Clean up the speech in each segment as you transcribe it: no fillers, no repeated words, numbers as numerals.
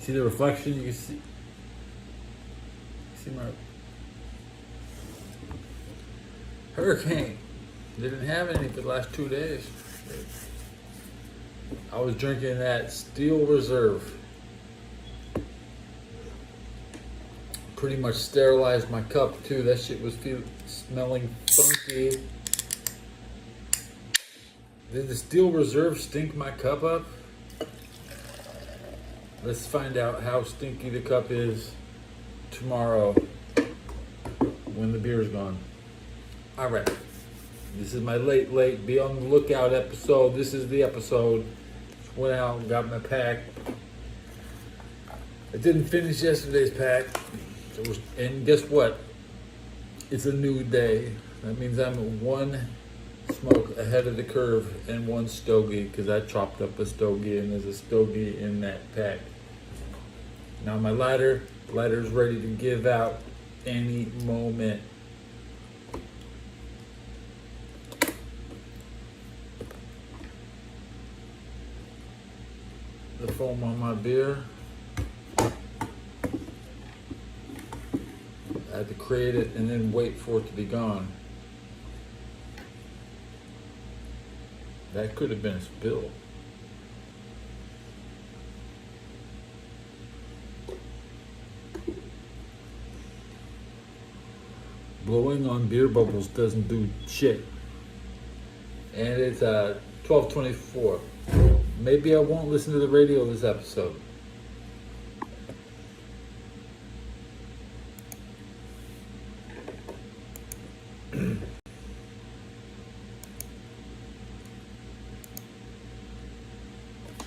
See the reflection? You can see my hurricane. Didn't have any for the last 2 days. I was drinking that Steel Reserve. Pretty much sterilized my cup too. That shit was smelling funky. Did the Steel Reserve stink my cup up? Let's find out how stinky the cup is tomorrow when the beer's gone. All right. This is my late, be on the lookout episode. This is the episode. Just went out and got my pack. I didn't finish yesterday's pack. And guess what? It's a new day. That means I'm one smoke ahead of the curve and one stogie, because I chopped up a stogie and there's a stogie in that pack. Now my lighter's ready to give out any moment. The foam on my beer. I had to create it and then wait for it to be gone. That could have been a spill. Blowing on beer bubbles doesn't do shit. And it's 12:24. Maybe I won't listen to the radio this episode.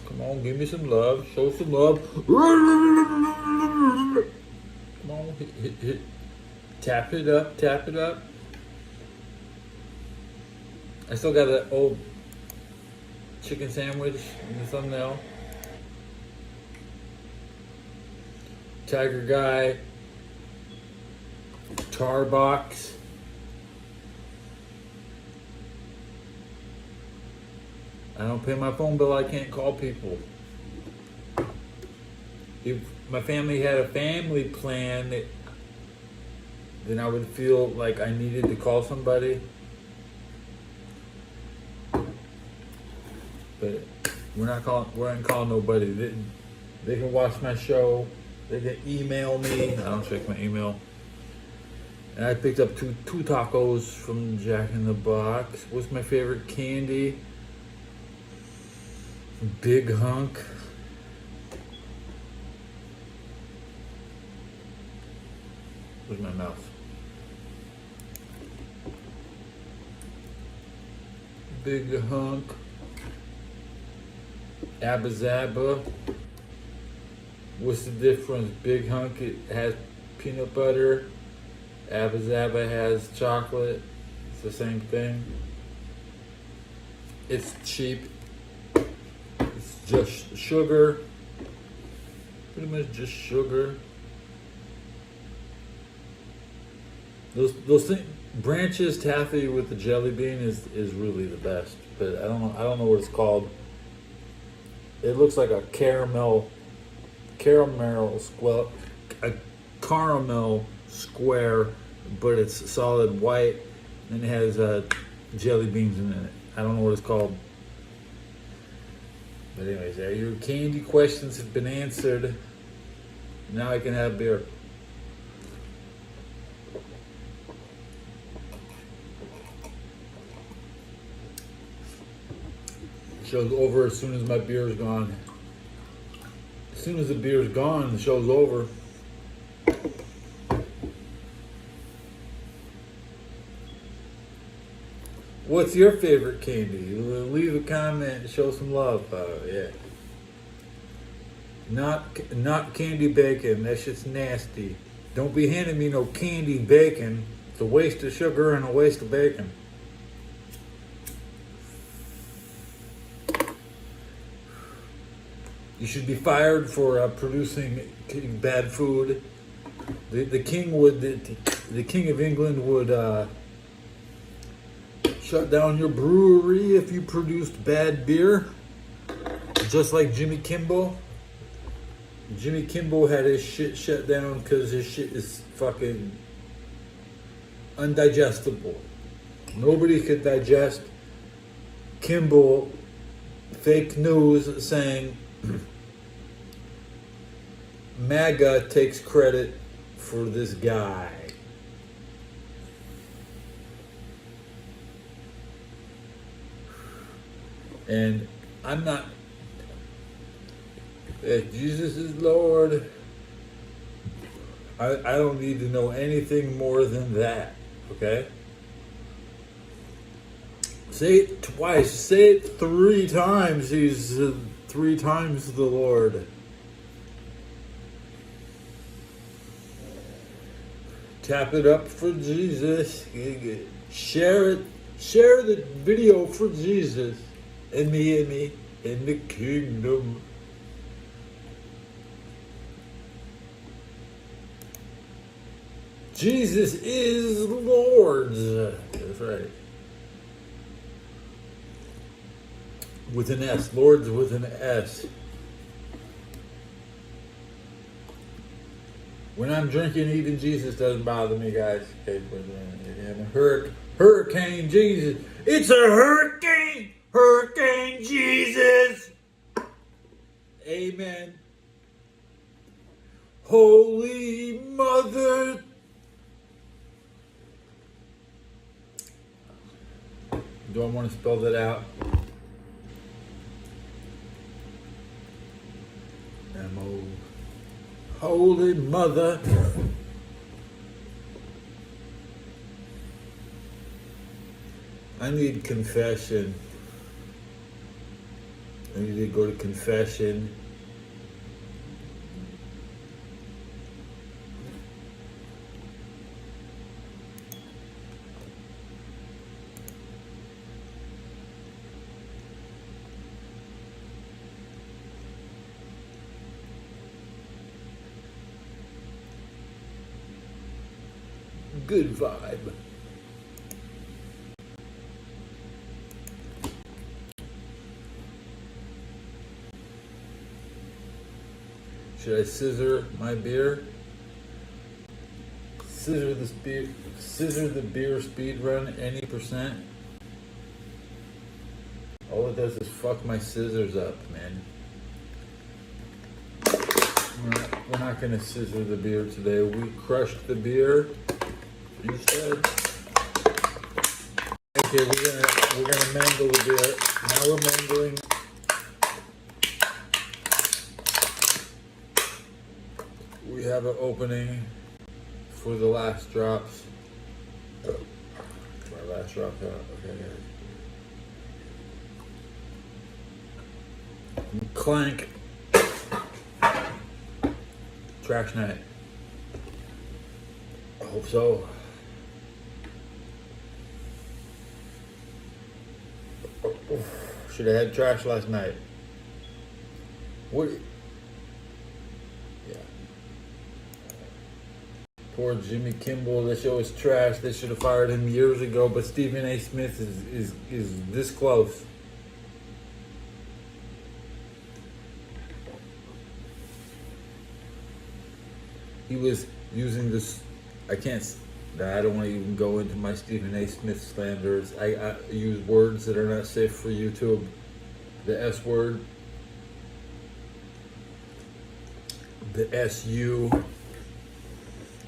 Come on, give me some love. Show some love. Come on, hit. Tap it up, tap it up. I still got that old chicken sandwich in the thumbnail. Tiger Guy. Tar box. I don't pay my phone bill, I can't call people. If my family had a family plan, then I would feel like I needed to call somebody. But we're not calling nobody. They can watch my show. They can email me. I don't check my email. And I picked up two tacos from Jack in the Box. What's my favorite candy? Big Hunk. Where's my mouth? Big Hunk. Abba Zaba. What's the difference? Big Hunk, it has peanut butter. Abba Zaba has chocolate. It's the same thing. It's cheap. It's just sugar. Pretty much just sugar. Those things, Branches taffy with the jelly bean is really the best. But I don't know what it's called. It looks like a caramel square, but it's solid white and it has jelly beans in it. I don't know what it's called. But anyways, your candy questions have been answered. Now I can have beer. Show's over as soon as my beer is gone. As soon as the beer is gone, the show's over. What's your favorite candy? Leave a comment, show some love. Yeah. Not candy bacon. That shit's nasty. Don't be handing me no candy bacon. It's a waste of sugar and a waste of bacon. You should be fired for producing bad food. The king of England would shut down your brewery if you produced bad beer, just like Jimmy Kimmel. Jimmy Kimmel had his shit shut down because his shit is fucking undigestible. Nobody could digest Kimball fake news saying MAGA takes credit for this guy. And I'm not, if Jesus is Lord, I don't need to know anything more than that, okay? Say it twice, say it 3 times, he's 3 times the Lord. Tap it up for Jesus. Share it. Share the video for Jesus. And me, in the kingdom. Jesus is Lord. That's right. With an S. Lord's with an S. When I'm drinking, eating, Jesus doesn't bother me, guys. Okay, Hurricane Jesus. It's a hurricane! Hurricane Jesus! Amen. Holy Mother. Do I want to spell that out? M-O. Holy Mother. I need confession. I need to go to confession. Good vibe. Should I scissor my beer? Scissor the beer speed run any percent? All it does is fuck my scissors up, man. We're not gonna scissor the beer today. We crushed the beer instead. Okay, we're gonna mangle the beer. Now we're mangling. We have an opening for the last drops. My last drop out. Okay, guys. Clank. Trash night. I hope so. Should have had trash last night. What? Yeah. Poor Jimmy Kimmel. That show is trash. They should have fired him years ago. But Stephen A. Smith is this close. He was using this. I don't want to even go into my Stephen A. Smith slanders. I use words that are not safe for YouTube. The S word. The SU.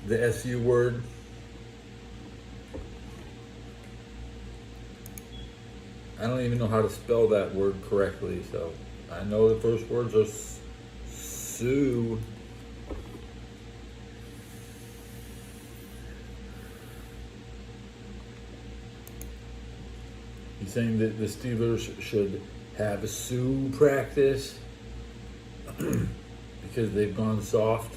The SU word. I don't even know how to spell that word correctly, so I know the first words are Sue. He's saying that the Steelers should have a Sue practice because they've gone soft.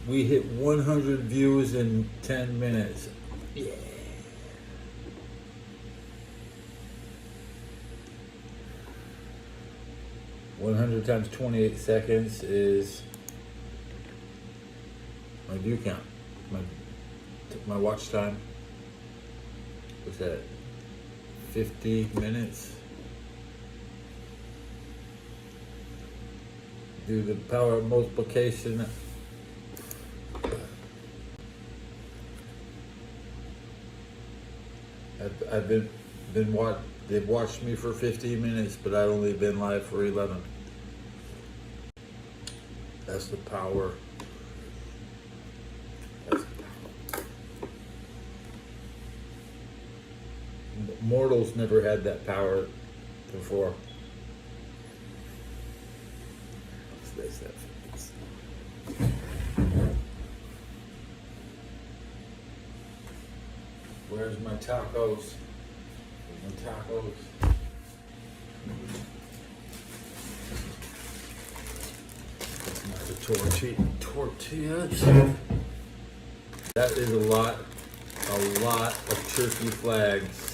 We hit 100 views in 10 minutes. Yeah. $100 times 28 seconds is my view count. My watch time. What's that? 50 minutes. do the power of multiplication. I've been they've watched me for 15 minutes, but I've only been live for 11. That's the power. That's the power. Mortals never had that power before. What's this? Where's my tacos? Where's my tacos? Tortillas. That is a lot of turkey flags.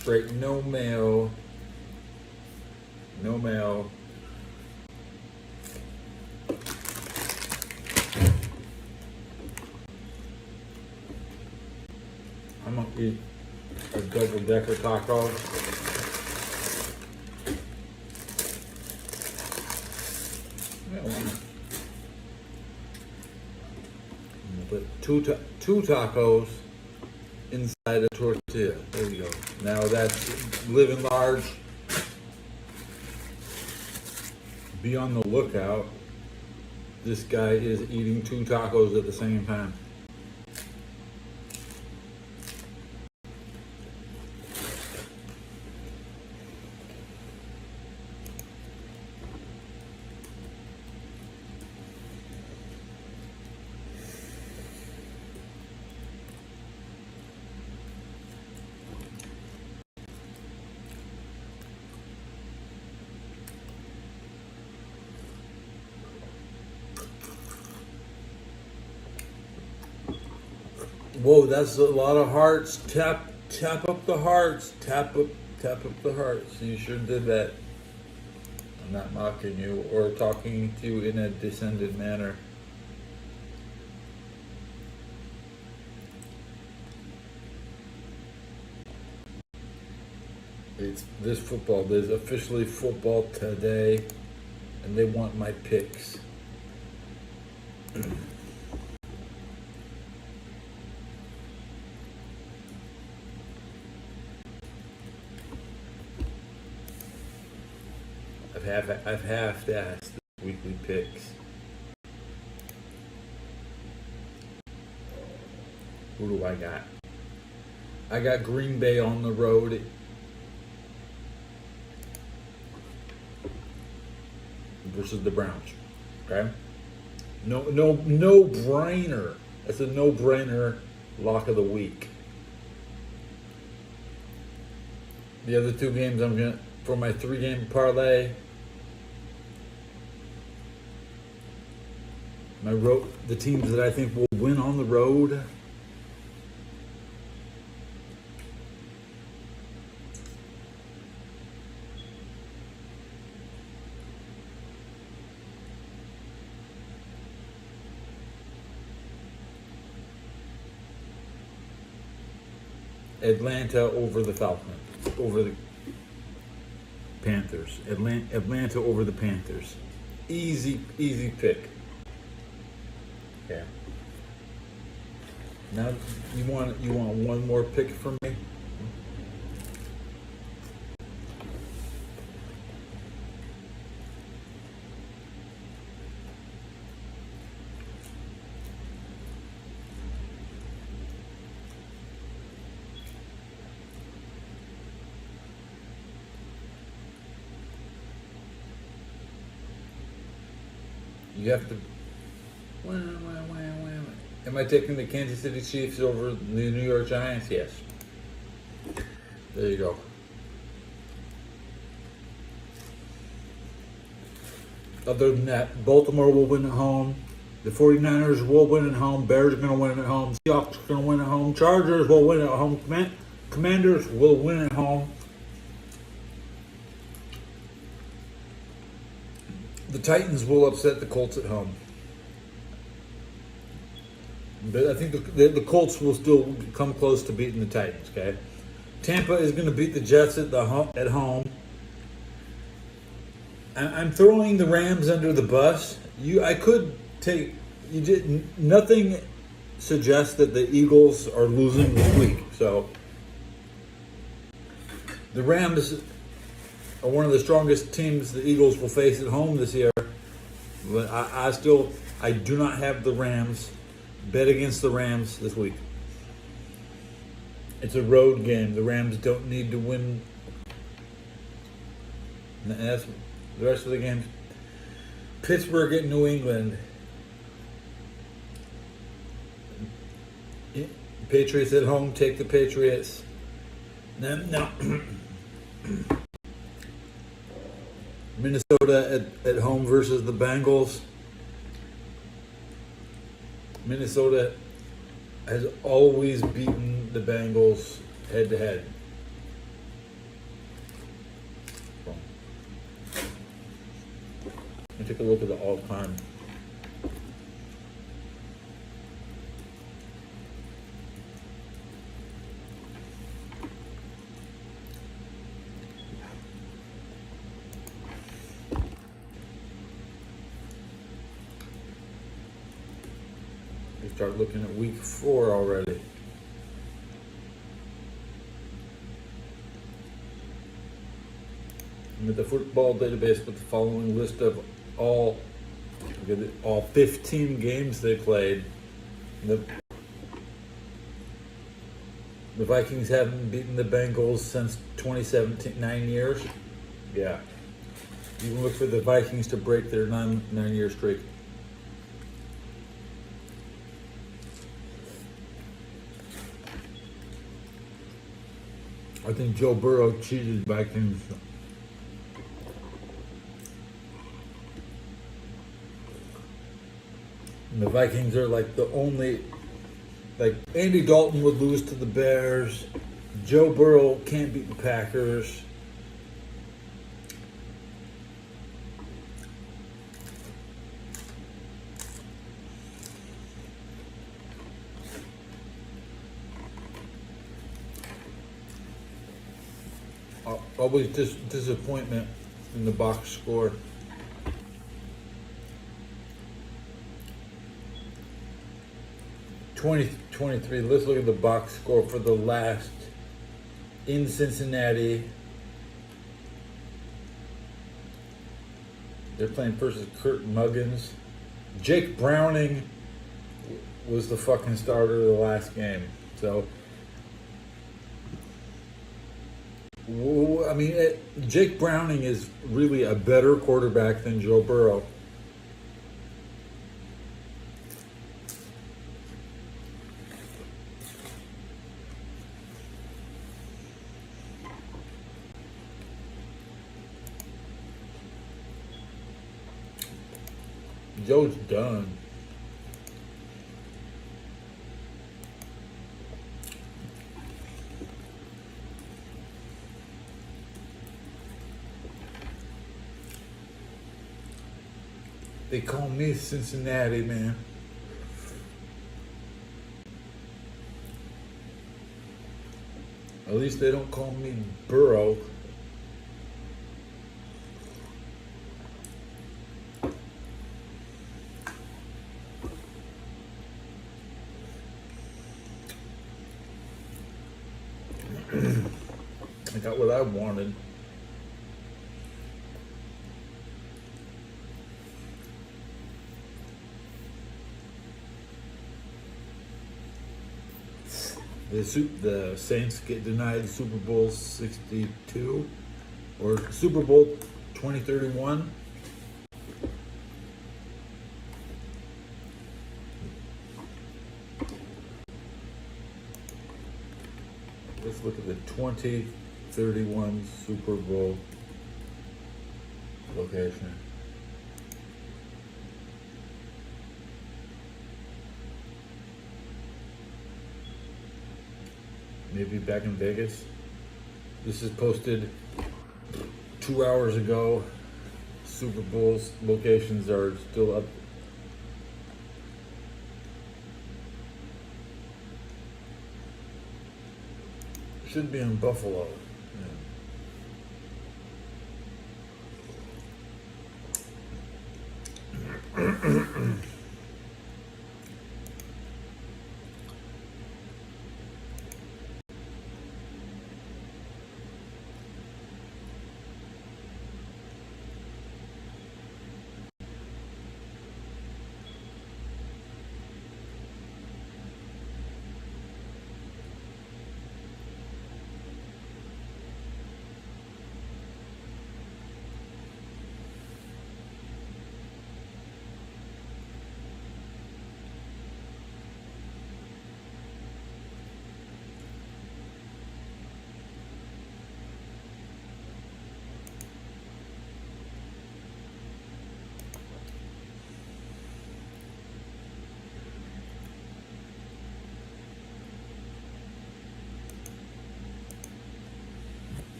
Straight, no mayo. No mayo. I'm gonna eat a double-decker taco. I'm gonna put two tacos inside a tortilla. There you go. Now that's living large. Be on the lookout. This guy is eating 2 tacos at the same time. Whoa, that's a lot of hearts. Tap up the hearts. Tap up the hearts. You sure did that. I'm not mocking you or talking to you in a descended manner. It's this football. There's officially football today, and they want my picks. I've half-assed the weekly picks. Who do I got? I got Green Bay on the road versus the Browns. Okay? No brainer. That's a no-brainer lock of the week. The other 2 games I'm gonna for my 3-game parlay. The teams that I think will win on the road. Atlanta over the Falcons, over the Panthers. Atlanta over the Panthers. Easy pick. Yeah. Now you want one more pick from me? You have to. Am I taking the Kansas City Chiefs over the New York Giants? Yes. There you go. Other than that, Baltimore will win at home. The 49ers will win at home. Bears are going to win at home. Seahawks are going to win at home. Chargers will win at home. Commanders will win at home. The Titans will upset the Colts at home. But I think the Colts will still come close to beating the Titans, okay? Tampa is going to beat the Jets at home. I'm throwing the Rams under the bus. Nothing suggests that the Eagles are losing this week. So the Rams are one of the strongest teams the Eagles will face at home this year. But I do not have the Rams. Bet against the Rams this week. It's a road game. The Rams don't need to win. And that's the rest of the games. Pittsburgh at New England. Patriots at home. Take the Patriots. No. Minnesota at home versus the Bengals. Minnesota has always beaten the Bengals head to head. Let me take a look at the all-time. Start looking at week 4 already. I'm at the football database with the following list of all 15 games they played. The Vikings haven't beaten the Bengals since 2017, 9 years. Yeah. You can look for the Vikings to break their 9-year streak. I think Joe Burrow cheated Vikings. And the Vikings are like the only, like Andy Dalton would lose to the Bears. Joe Burrow can't beat the Packers. Always disappointment in the box score. $20-23. Let's look at the box score for the last in Cincinnati. They're playing versus Kurt Muggins. Jake Browning was the fucking starter of the last game. So, I mean, Jake Browning is really a better quarterback than Joe Burrow. Joe's done. They call me Cincinnati, man. At least they don't call me Burrow. I got what I wanted. The Saints get denied Super Bowl 62 or Super Bowl 2031. Let's look at the 2031 Super Bowl location. maybe back in Vegas. This is posted 2 hours ago. Super Bowl's locations are still up. Should be in Buffalo. Yeah.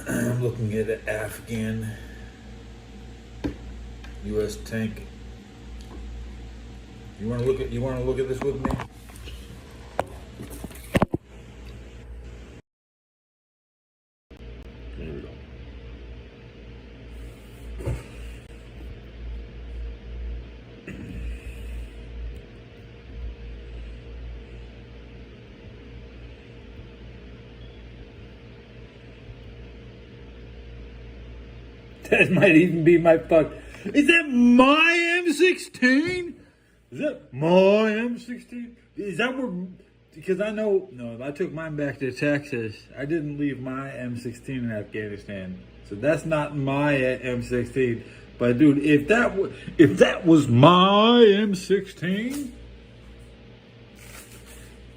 I'm looking at an Afghan U.S. tank. You want to look at this with me? There we go. That might even be my fuck. Is that my M16? Is that my M16? Is that where? Because I know, no, I took mine back to Texas. I didn't leave my M16 in Afghanistan, so that's not my M16. But dude, if that was my M16,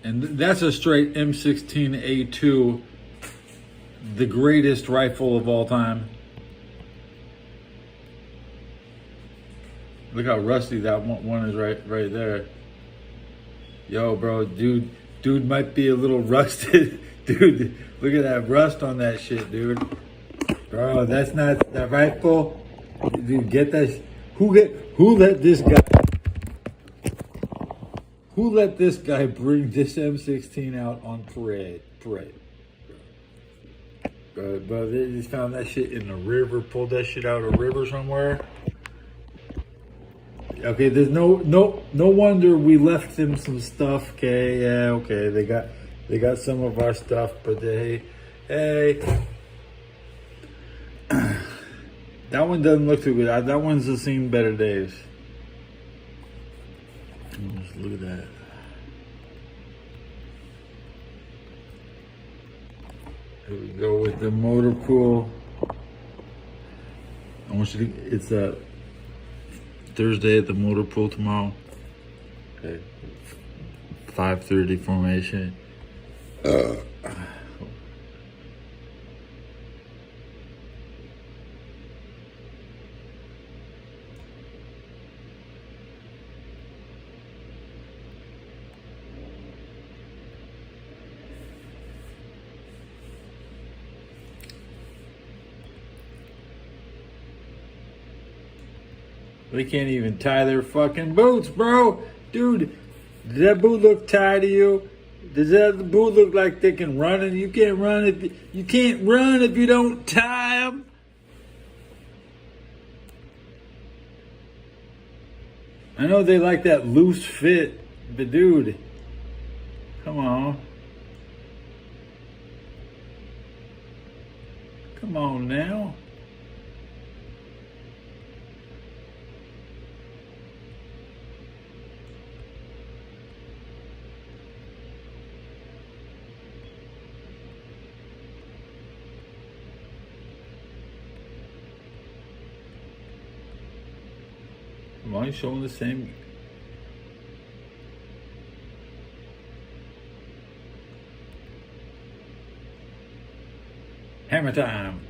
and that's a straight M16A2, the greatest rifle of all time. Look how rusty that one is right there. Yo, bro, dude might be a little rusted. Dude, look at that rust on that shit, dude. Bro, that's not that rifle. Dude, get that. Who let this guy bring this M16 out on parade? Bro, they just found that shit in the river, pulled that shit out of a river somewhere. Okay, there's no wonder we left them some stuff. Okay, yeah, okay, they got some of our stuff, but hey, that one doesn't look too good. That one's seen better days. Just look at that. Here we go with the motor pool. I want you to. It's Thursday at the motor pool tomorrow. Okay. 5:30 formation. They can't even tie their fucking boots, bro. Dude, does that boot look tied to you? Does that boot look like they can run and you can't run if you don't tie them? I know they like that loose fit, but dude, come on. Come on now. Am I showing the same? Hammer time.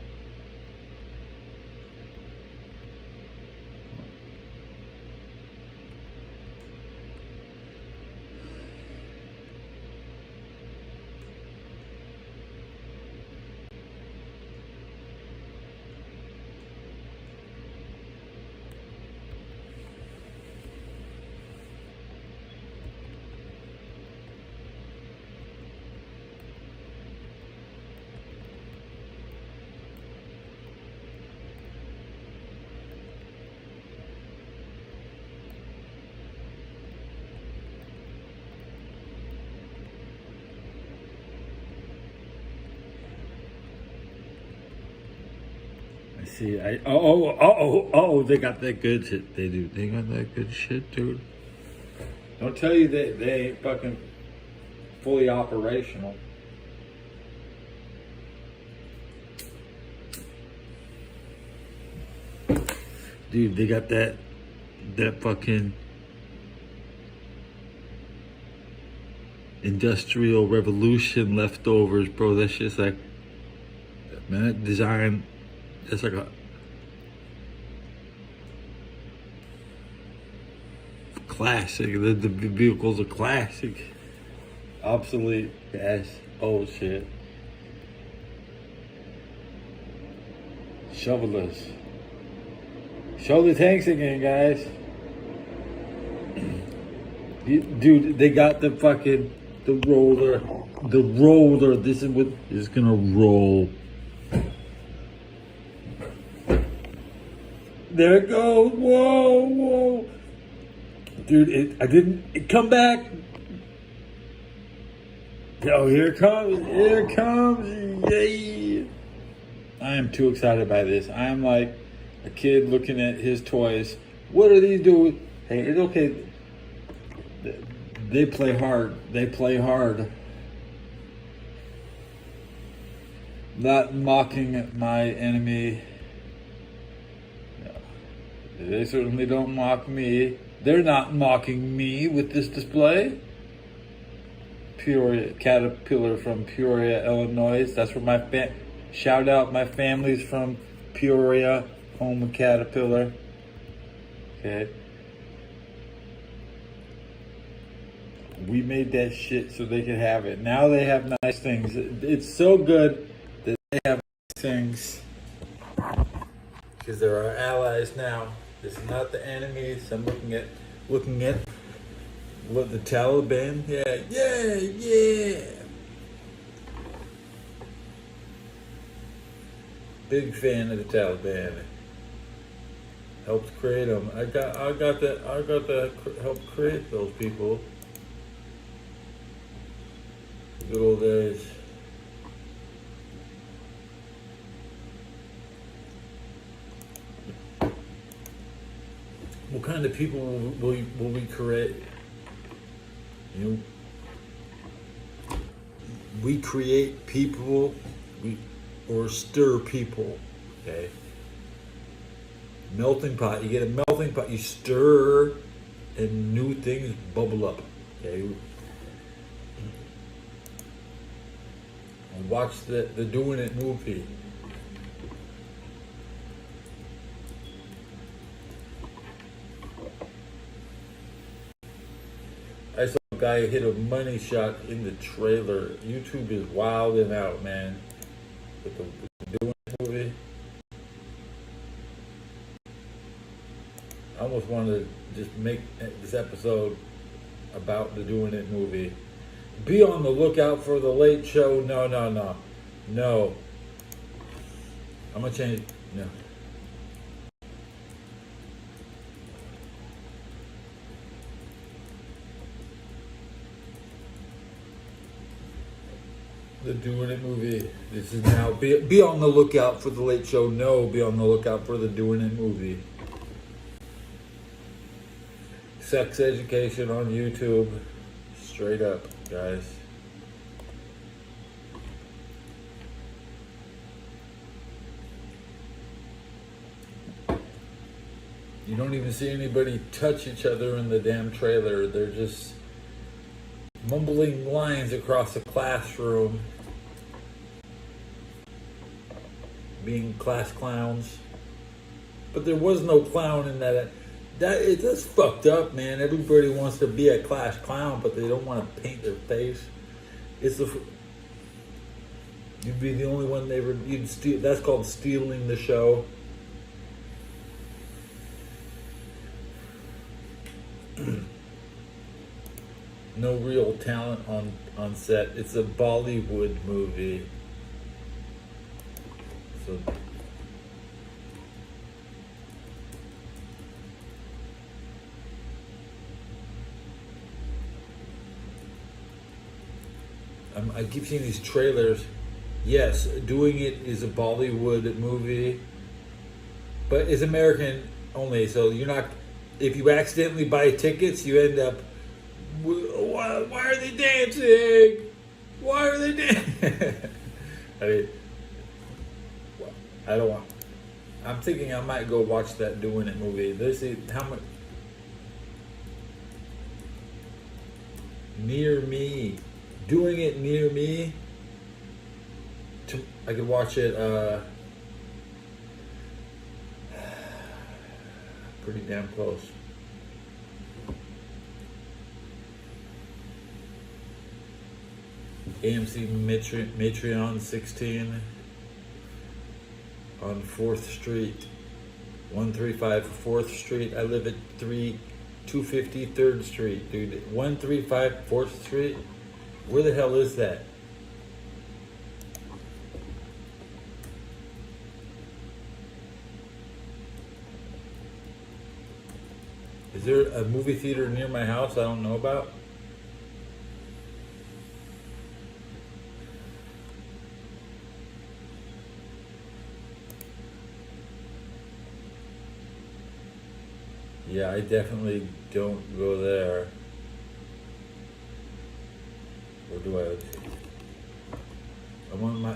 See, they got that good shit. They do. They got that good shit, dude. Don't tell you they ain't fucking fully operational. Dude, they got that fucking industrial revolution leftovers, bro. That shit's like, man, that design. It's like a classic. The vehicle's a classic. Obsolete. Yes. Old shit. Shovelers. Show the tanks again, guys. Dude, they got the fucking, the roller. The roller. This is what is gonna roll. There it goes. Whoa, whoa. Dude, it come back. Oh, here it comes. Here it comes. Yay. I am too excited by this. I am like a kid looking at his toys. What are these doing? Hey, it's okay. They play hard. They play hard. Not mocking my enemy. They certainly don't mock me. They're not mocking me with this display. Peoria, Caterpillar from Peoria, Illinois. That's where my shout out. My family's from Peoria, home of Caterpillar. Okay. We made that shit so they could have it. Now they have nice things. It's so good that they have nice things. Because they're our allies now. This is not the enemies. I'm looking at what the Taliban. Yeah. Big fan of the Taliban. Helped create them. I got to help create those people. Good old days. What kind of people will we create? You know, we create people, or stir people. Okay. Melting pot. You get a melting pot. You stir, and new things bubble up. Okay. And watch the Doing It movie. I saw a guy hit a money shot in the trailer. YouTube is wilding out, man. With the Doing It movie. I almost wanted to just make this episode about the Doing It movie. Be on the lookout for the Late Show. No. I'm gonna change. No. The Doing It movie. This is now. Be on the lookout for the Late Show. No, be on the lookout for the Doing It movie. Sex education on YouTube. Straight up, guys. You don't even see anybody touch each other in the damn trailer. They're just mumbling lines across the classroom. being class clowns. But there was no clown in that. That's fucked up, man. Everybody wants to be a class clown, but they don't want to paint their face. You'd be the only one you'd steal. That's called stealing the show. No real talent on set. It's a Bollywood movie. So I keep seeing these trailers. Yes, Doing It is a Bollywood movie, but it's American only. So you're not. If you accidentally buy tickets, you end up. Why are they dancing? Why are they dancing? I mean, I don't want. I'm thinking I might go watch that Doing It movie. Let's see how much. Near me. Doing It near me. I could watch it pretty damn close. AMC Matreon 16 on 4th Street, 135 4th Street. I live at 250 3rd Street, dude. 135 4th Street? Where the hell is that? Is there a movie theater near my house I don't know about? Yeah, I definitely don't go there. Or do I? I'm on my.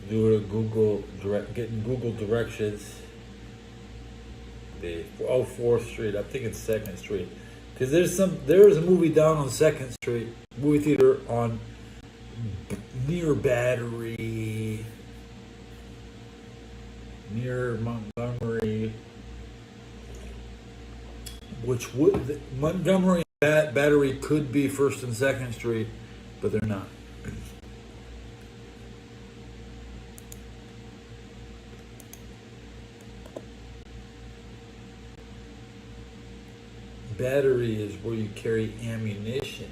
Do a getting Google directions. The 4th Street. I'm thinking 2nd Street, because there's a movie down on 2nd Street, movie theater on near Battery, near Montgomery, which Montgomery and Battery could be 1st and 2nd Street, but they're not. Battery is where you carry ammunition.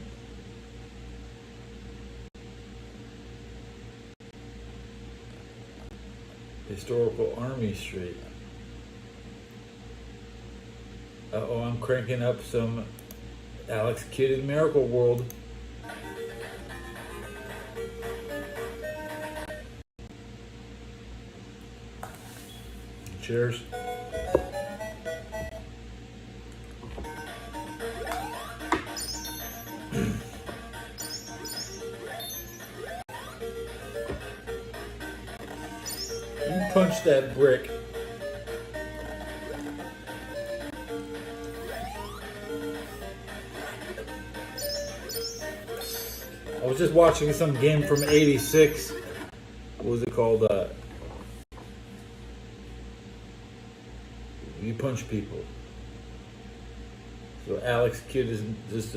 Historical Army Street. Uh-oh, I'm cranking up some Alex Kidd in Miracle World. Cheers. You punch that brick. I was just watching some game from '86. What was it called? You punch people. So Alex Kidd is just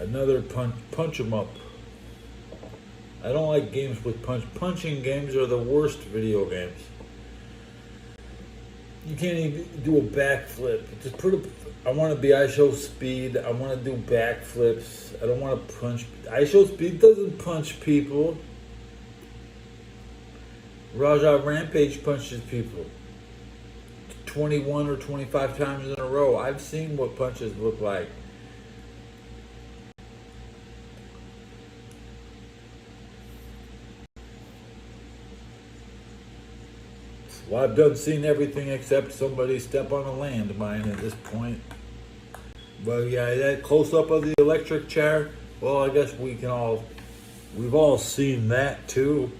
another punch 'em up. I don't like games with punching games are the worst video games. You can't even do a backflip. Just I want to be ISO speed. I want to do backflips. I don't want to punch. ISO speed doesn't punch people. Raja Rampage punches people 21 or 25 times in a row. I've seen what punches look like. Well, I've seen everything except somebody step on a landmine at this point. But yeah, that close up of the electric chair, well, I guess we've all seen that too.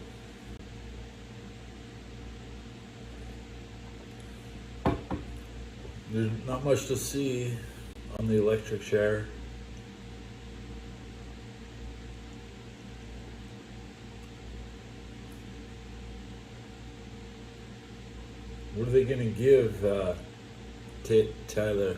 There's not much to see on the electric chair. What are they going to give Tyler?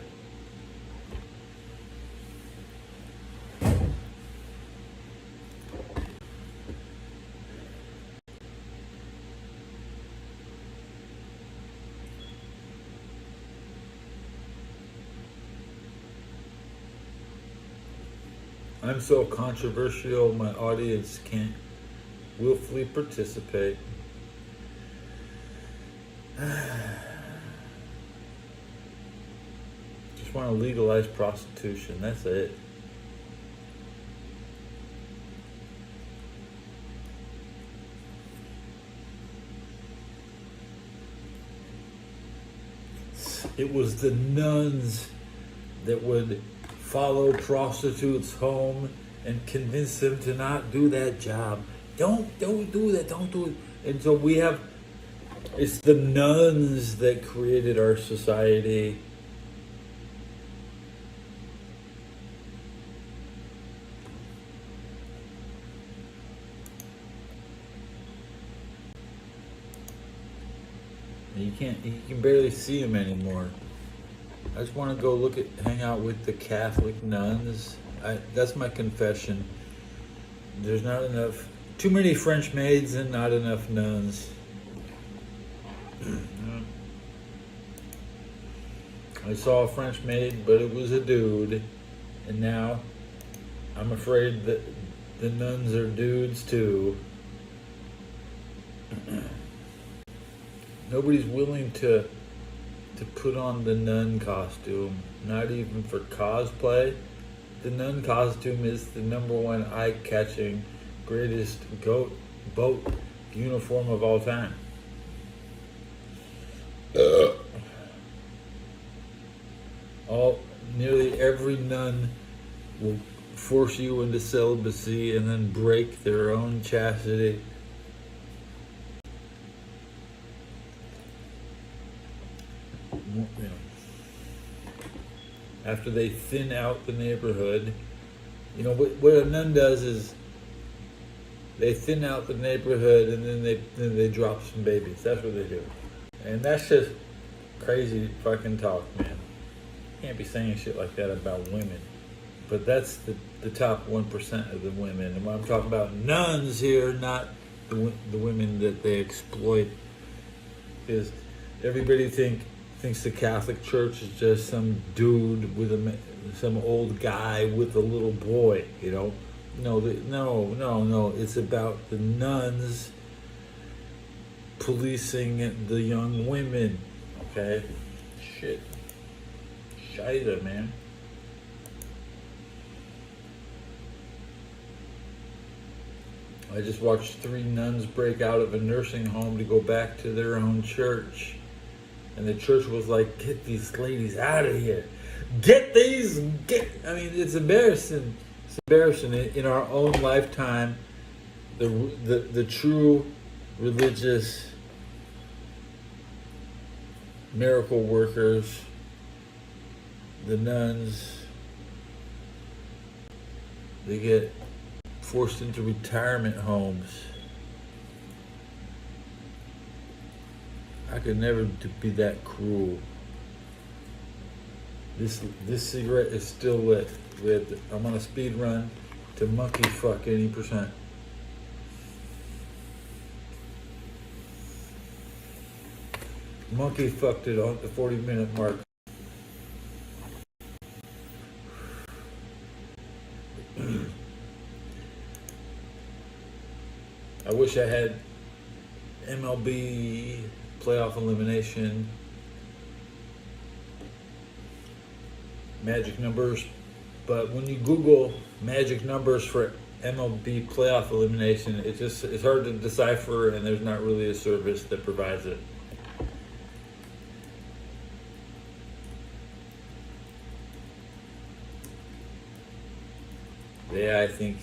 I'm so controversial, my audience can't willfully participate. Just want to legalize prostitution, that's it. It was the nuns that would follow prostitutes home and convince them to not do that job. Don't do that, don't do it. And so it's the nuns that created our society. You can barely see them anymore. I just want to go hang out with the Catholic nuns. That's my confession. There's not enough, too many French maids and not enough nuns. I saw a French maid, but it was a dude. And now I'm afraid that the nuns are dudes too. Nobody's willing to put on the nun costume, not even for cosplay. The nun costume is the #1 eye-catching, greatest boat uniform of all time. Nearly every nun will force you into celibacy and then break their own chastity. After they thin out the neighborhood, what a nun does is they thin out the neighborhood and then they drop some babies. That's what they do, and that's just crazy fucking talk, man. You can't be saying shit like that about women, but that's the top 1% of the women. And I'm talking about nuns here, not the women that they exploit, because everybody thinks the Catholic Church is just some dude with some old guy with a little boy, No. It's about the nuns policing the young women, okay? Shit. Scheisse, man. I just watched 3 nuns break out of a nursing home to go back to their own church. And the church was like, get these ladies out of here. I mean, it's embarrassing. It's embarrassing. In our own lifetime, the true religious miracle workers, the nuns, they get forced into retirement homes. I could never be that cruel. This cigarette is still lit. I'm on a speed run to monkey fuck any percent. Monkey fucked it on the 40-minute mark. I wish I had MLB playoff elimination magic numbers, but when you Google magic numbers for MLB playoff elimination, it's hard to decipher, and there's not really a service that provides it. Yeah, I think.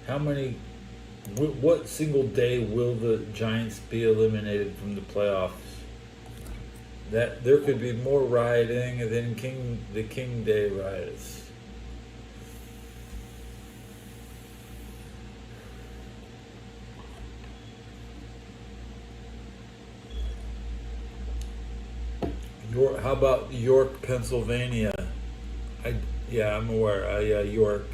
How many What single day will the Giants be eliminated from the playoffs? That there could be more rioting than the King Day riots. How about York, Pennsylvania? Yeah, I'm aware. York.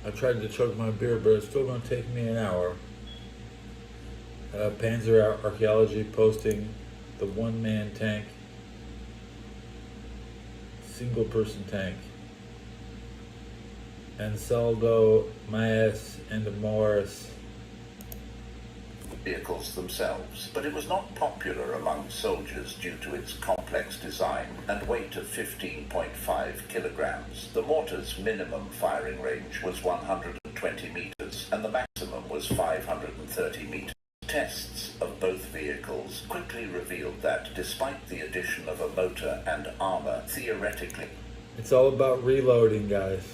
I tried to chug my beer, but it's still going to take me an hour. Panzer Archaeology posting the one-man tank, single-person tank. Ansaldo, Maes, and Morris. Vehicles themselves, but it was not popular among soldiers due to its complex design and weight of 15.5 kilograms. The mortar's minimum firing range was 120 meters and the maximum was 530 meters. Tests of both vehicles quickly revealed that despite the addition of a motor and armor, theoretically... It's all about reloading, guys.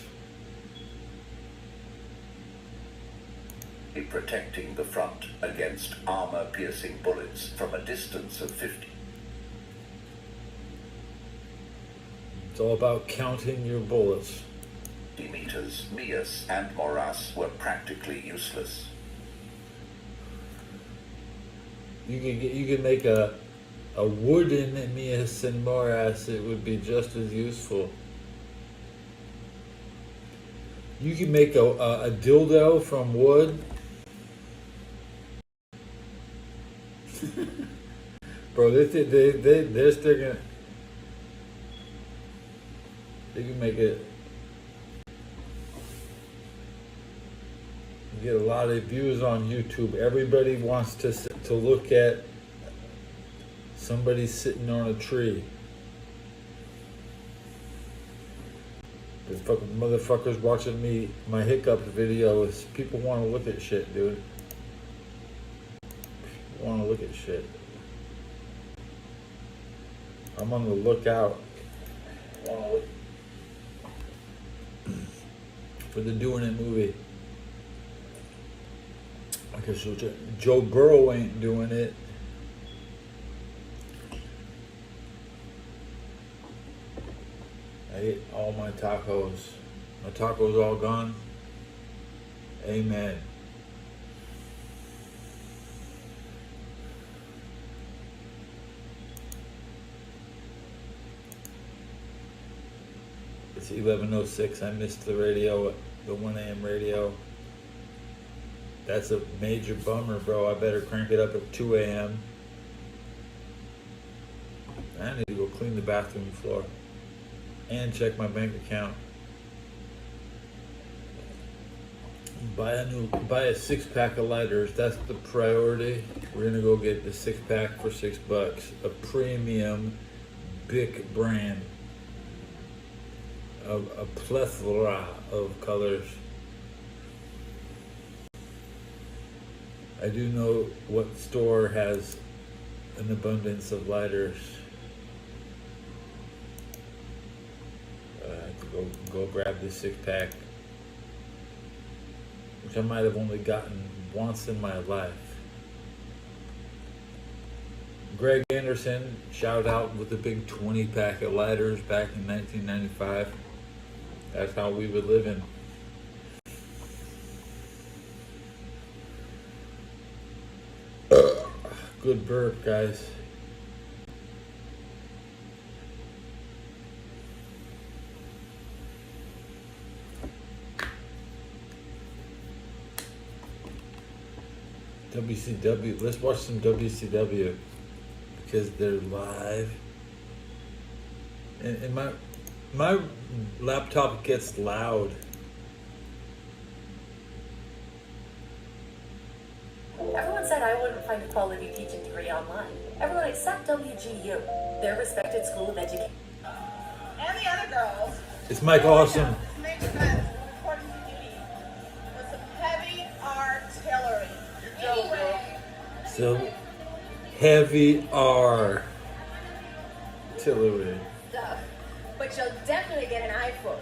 Protecting the front against armor-piercing bullets from a distance of 50. It's all about counting your bullets. Meters. Mias and Moras were practically useless. You could make a wooden Mias and Moras. It would be just as useful. You can make a dildo from wood. Bro, they're still gonna. They can make it. You get a lot of views on YouTube. Everybody wants to look at somebody sitting on a tree. The fucking motherfuckers watching my hiccup videos. People want to look at shit, dude. People want to look at shit. I'm on the lookout for the Doing It movie. Okay, so Joe Burrow ain't doing it. I ate all my tacos. My tacos all gone. Amen. It's 11:06. I missed the radio, the 1 a.m. radio. That's a major bummer, bro. I better crank it up at 2 a.m. I need to go clean the bathroom floor and check my bank account. Buy a 6-pack of lighters. That's the priority. We're gonna go get the 6-pack for $6. A premium Bic brand. Of a plethora of colors. I do know what store has an abundance of lighters. I have to go grab this 6-pack, which I might have only gotten once in my life. Greg Anderson, shout out with a big 20-pack of lighters back in 1995. That's how we were living. Good burp, guys. WCW. Let's watch some WCW because they're live. And my laptop gets loud. find a quality teaching degree online. Everyone except WGU, their respected school of education. And the other girls. It's Mike Awesome. Make sure that reporting to duty with some heavy artillery. Anyway. So heavy artillery. Stuff. But you'll definitely get an iPhone.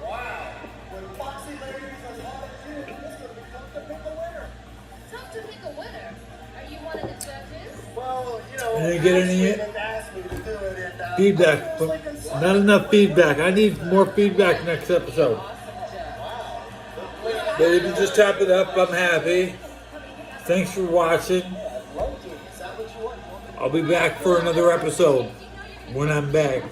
Wow. When Foxy ladies as hot as you, this would be tough to pick a winner. Tough to pick a winner. Are you one of the judges? Well, you know, I didn't get any Ashley didn't ask me to do it, and feedback. I was like, Not enough feedback. I need more feedback next episode. But if you just tap it up, I'm happy. Thanks for watching. I'll be back for another episode when I'm back.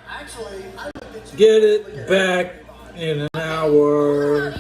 Actually, I looked at you. Get it back in an hour.